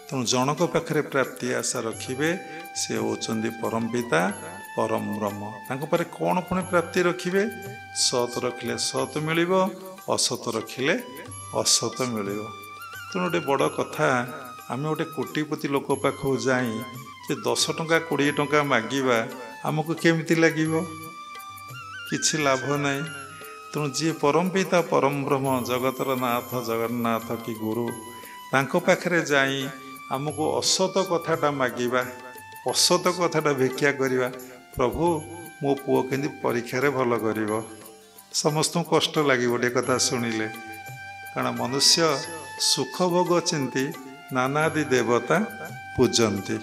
तेणु जनक पाखे प्राप्ति आशा रखिए से होचंदी परम पिता परम ब्रह्म तांको पारे कौन पुणी प्राप्ति रखिए सत रखिले सत मिल असत रखिले असत मिल तेणु गोटे बड़ कथा आम गोटे कोटिपति लोक पाखु जाई 10 टंका 20 टंका मागिबा आमको केमिति लागिबो किछि लाभ नहीं तेणु जी परम पिता परम ब्रह्म जगतर नाथ जगन्नाथ कि गुरु तांको पाखरे जाई आमको असत कथाटा मागिबा असत कथाटा भिक्षा करिबा प्रभु मो पुओ केंदी परीक्षा रे भल करिवो समस्त कष्ट लागिबो ए कथा सुनिले कारण मनुष्य सुख भोग चिंती नानादि देवता पूजंती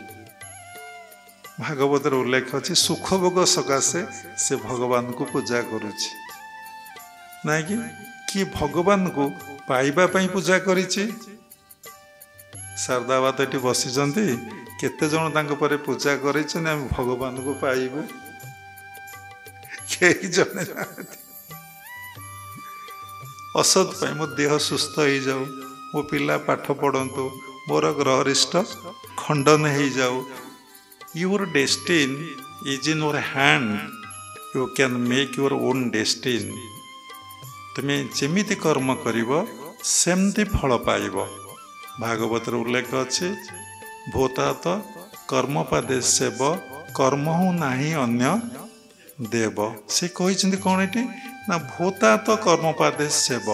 भागवत उल्लेख अच्छी सुख भोग सकाशे से भगवान को पूजा करुछि ना कि भगवान को पाइबा पई पूजा करिछि शारदा बात ये बसी केते जन तांको परे पूजा करिछन हम भगवान को पाइबु केही जने असत पाई मो देह सुस्थ हो जाऊ मो पिला पाठ पढ़ंतु मोर ग्रहरिष्ट खंडन हो जाऊ your destine is in your hand you can make your own destine तुम्हें जेमिति कर्म करिव सेमति फल पाइब भागवत उल्लेख अच्छे भूतात कर्मपादे सेव कर्म हूँ नाही अन्य देव से कही कौन ये ना भूतात कर्मपादे सेव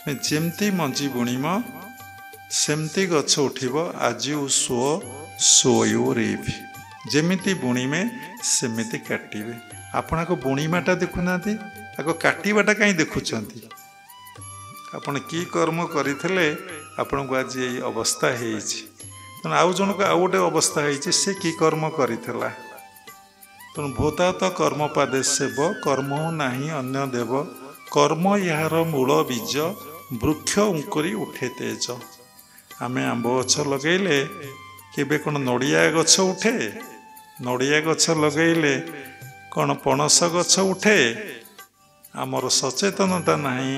जेमती मंजी बुणीम सेमती गछ उठिब आज यू सो यू रिप जेमिति बुणीमे सेमिति काटिबे आपण को बुणीमाटा देखुना आगो काटिबाटा कहीं देखुंत आपण की कर्म करथिले आपण को आज ये अवस्था हेछि तेणु आउ जन को आउ गोटे अवस्था हेछि से की कर्म करथिला तेणु भूतात कर्मपादे सेव कर्म नाही अन्य देव कर्म यार मूल बीज वृक्ष उंकुरी उठे तेज आमे आंब गछ लगेले केबे कोन नड़िया गछ उठे नड़िया गछ लगेले कौन पणस गछ उठे आमर सचेतनता नहीं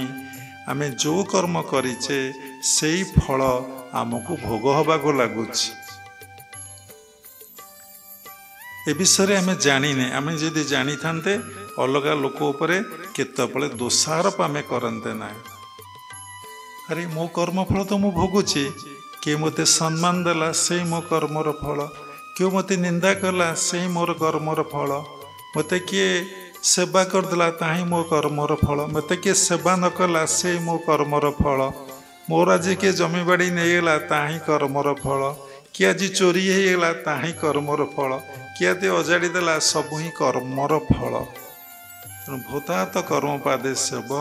आमे जो कर्म करिचे से फल आमको भोग हवा को लगुच ए विषय आम जाने आम जदि जानी था अलग लोक केतबले दोषारोप आम करते ना अरे मो कर्मफल तो मु भोगुची किए मत सम्मान देला से मो कर्मर फल क्यों मत निंदा कला से मोर कर्मर फल मत किए सेवा करदेला ताही मो कर्मर फल मत किए सेवा न कला से मो कर्मर फल मोर आज किए जमी बाड़ी नहींगला ताही कर्मर फल किए आज चोरी होगला ताही कर्मर फल किए आज अजाड़ी देला सब ही कर्मर फल तेणु भूतात कर्मपादे सेव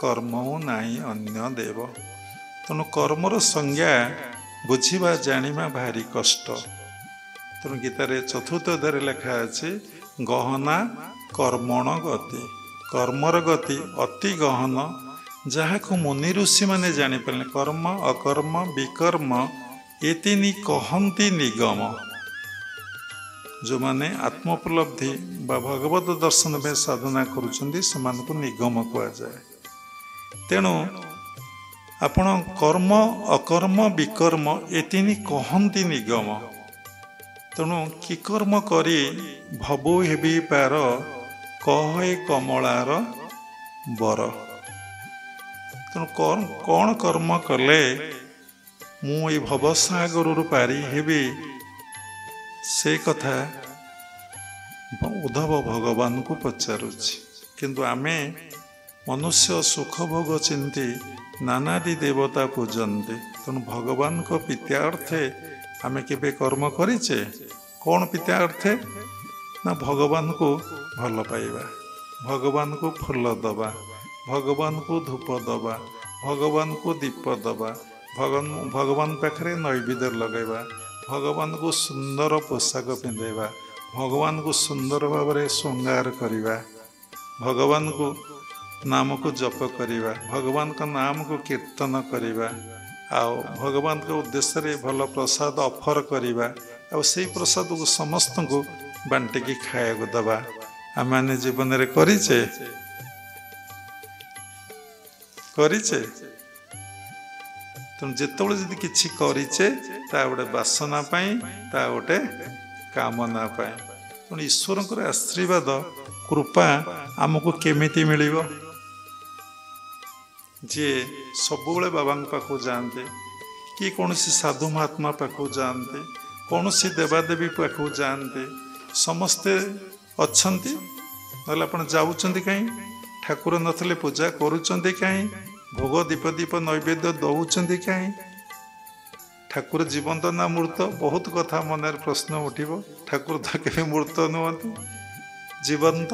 कर्म नाई अन्य देव तेणु कर्मर संज्ञा बुझा जाना भारी कष्ट तेणु गीतार चतुर्थ अध्याय लिखा अच्छे गहना कर्मण गति कर्मर गति अति गहन जहाँ को मुनि ऋषि मैंने जानीपारे कर्म अकर्म विकर्म ये तीन कहती निगम जो माने आत्मोपलब्धि बा भगवत दर्शन में साधना करुछंदी सेमानकु निगम कुआ जाए तेणु आपण कर्म अकर्म विकर्म ये तीन कहती निगम तेणु कि कर्म करी भबो हेबी पार कहे कमलार बर तेणु कौन कर्म कले मु ये भवसागर पारी हेबी से कथा उद्धव भगवान को पचारुछि किंतु आमे मनुष्य सुख भोग चिंती नानादि देवता पूजन्ते तेणु भगवान को पित्यार्थे आमे केबे कर्म करिचे कौन पित्यार्थे ना भगवान को भल पाइबा भगवान को फूल दबा भगवान को धूप दबा भगवान को दीप दबा भगवान पाखरे नैवेद्य लगेबा भगवान को सुंदर पोशाक पिंधेबा भगवान को सुंदर भाव में श्रृंगार करवा भगवान को नाम को जप करवा भगवान का नाम को कीर्तन करवा आओ भगवान के उद्देश्य रे भल प्रसाद ऑफर करवा और से प्रसाद को समस्त को बांटिकी खाया दबा आम जीवन में ତେଣୁ ଯେତେବେଳେ ଯଦି କିଛି କରିଛେ ତା ଗୋଟେ ବାସନା ପାଇଁ, ତା ଗୋଟେ କାମନା ପାଇଁ। ତେଣୁ ଈଶ୍ୱରଙ୍କର ଆଶୀର୍ବାଦ କୃପା ଆମକୁ କେମିତି ମିଳିବ? ଯିଏ ସବୁବେଳେ ବାବାଙ୍କ ପାଖକୁ ଯାଆନ୍ତି, କି କୌଣସି ସାଧୁ ମହାତ୍ମା ପାଖକୁ ଯାଆନ୍ତି, କୌଣସି ଦେବାଦେବୀ ପାଖକୁ ଯାଆନ୍ତି, ସମସ୍ତେ ଅଛନ୍ତି, ନହେଲେ ଆପଣ ଯାଉଛନ୍ତି କାହିଁ? ଠାକୁର ନଥିଲେ ପୂଜା କରୁଛନ୍ତି କାହିଁ? ଭୋଗ ଦୀପ ନୈବେଦ୍ୟ ଦଉଛନ୍ତି କାହିଁ? ଠାକୁର ଜୀବନ୍ତ ନା ମୂର୍ତ୍ତ? ବହୁତ କଥା ମନରେ ପ୍ରଶ୍ନ ଉଠିବ। ଠାକୁର ତ କେବେ ମୂର୍ତ୍ତ ନୁହନ୍ତି, ଜୀବନ୍ତ।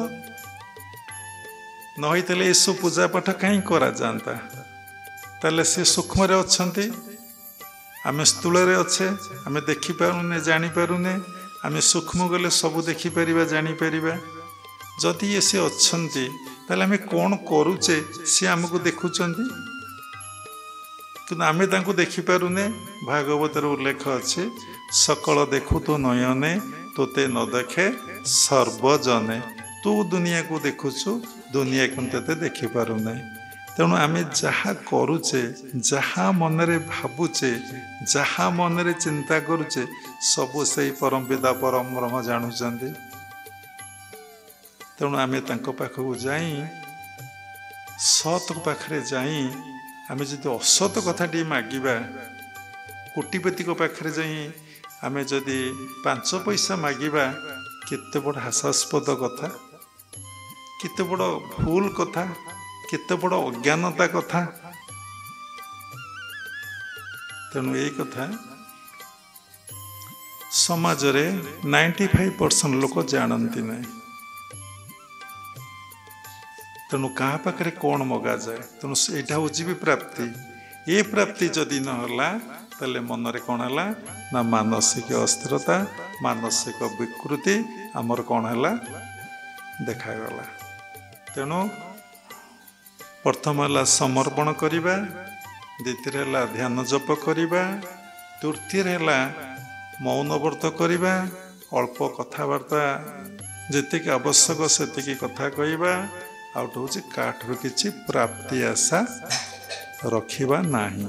ନ ହେଇଥିଲେ ଏସବୁ ପୂଜା ପାଠ କାହିଁ କରାଯାଆନ୍ତା? ତାହେଲେ ସେ ସୂକ୍ଷ୍ମରେ ଅଛନ୍ତି, ଆମେ ସ୍ଥୂଳରେ ଅଛେ, ଆମେ ଦେଖିପାରୁନେ, ଜାଣିପାରୁନେ। ଆମେ ସୂକ୍ଷ୍ମ ଗଲେ ସବୁ ଦେଖିପାରିବା, ଜାଣିପାରିବା। ଯଦି ସେ ଅଛନ୍ତି ତାହେଲେ ଆମେ କ'ଣ କରୁଛେ ସିଏ ଆମକୁ ଦେଖୁଛନ୍ତି, କିନ୍ତୁ ଆମେ ତାଙ୍କୁ ଦେଖିପାରୁନେ। ଭାଗବତରେ ଉଲ୍ଲେଖ ଅଛି, ସକଳ ଦେଖୁ ତୁ ନୟନେ, ତୋତେ ନ ଦେଖେ ସର୍ବଜନେ। ତୁ ଦୁନିଆକୁ ଦେଖୁଛୁ, ଦୁନିଆ କିନ୍ତୁ ତୋତେ ଦେଖିପାରୁନେ। ତେଣୁ ଆମେ ଯାହା କରୁଛେ, ଯାହା ମନରେ ଭାବୁଛେ, ଯାହା ମନରେ ଚିନ୍ତା କରୁଛେ, ସବୁ ସେଇ ପରମ ପିତା ପରମ ବ୍ରହ୍ମ ଜାଣୁଛନ୍ତି। ତେଣୁ ଆମେ ତାଙ୍କ ପାଖକୁ ଯାଇ, ସତ୍ ପାଖରେ ଯାଇ, ଆମେ ଯଦି ଅସତ କଥାଟିଏ ମାଗିବା, କୋଟିପତିଙ୍କ ପାଖରେ ଯାଇ ଆମେ ଯଦି 5 ପଇସା ମାଗିବା, କେତେ ବଡ଼ ହାସ୍ୟାସ୍ପଦ କଥା, କେତେ ବଡ଼ ଭୁଲ କଥା, କେତେ ବଡ଼ ଅଜ୍ଞାନତା କଥା। ତେଣୁ ଏଇ କଥା ସମାଜରେ 95% ଲୋକ ଜାଣନ୍ତି ନାହିଁ। ତେଣୁ କାହା ପାଖରେ କ'ଣ ମଗାଯାଏ? ତେଣୁ ଏଇଟା ହେଉଛି ବି ପ୍ରାପ୍ତି। ଏ ପ୍ରାପ୍ତି ଯଦି ନହେଲା ତାହେଲେ ମନରେ କ'ଣ ହେଲା ନା ମାନସିକ ଅସ୍ଥିରତା, ମାନସିକ ବିକୃତି ଆମର କ'ଣ ହେଲା ଦେଖାଗଲା। ତେଣୁ ପ୍ରଥମ ହେଲା ସମର୍ପଣ କରିବା, ଦ୍ୱିତୀୟରେ ହେଲା ଧ୍ୟାନ ଜପ କରିବା, ତୃତୀୟରେ ହେଲା ମୌନ ବ୍ରତ କରିବା, ଅଳ୍ପ କଥାବାର୍ତ୍ତା, ଯେତିକି ଆବଶ୍ୟକ ସେତିକି କଥା କହିବା। ଆଉ ଗୋଟେ ହେଉଛି କାହାଠାରୁ କିଛି ପ୍ରାପ୍ତି ଆଶା ରଖିବା ନାହିଁ।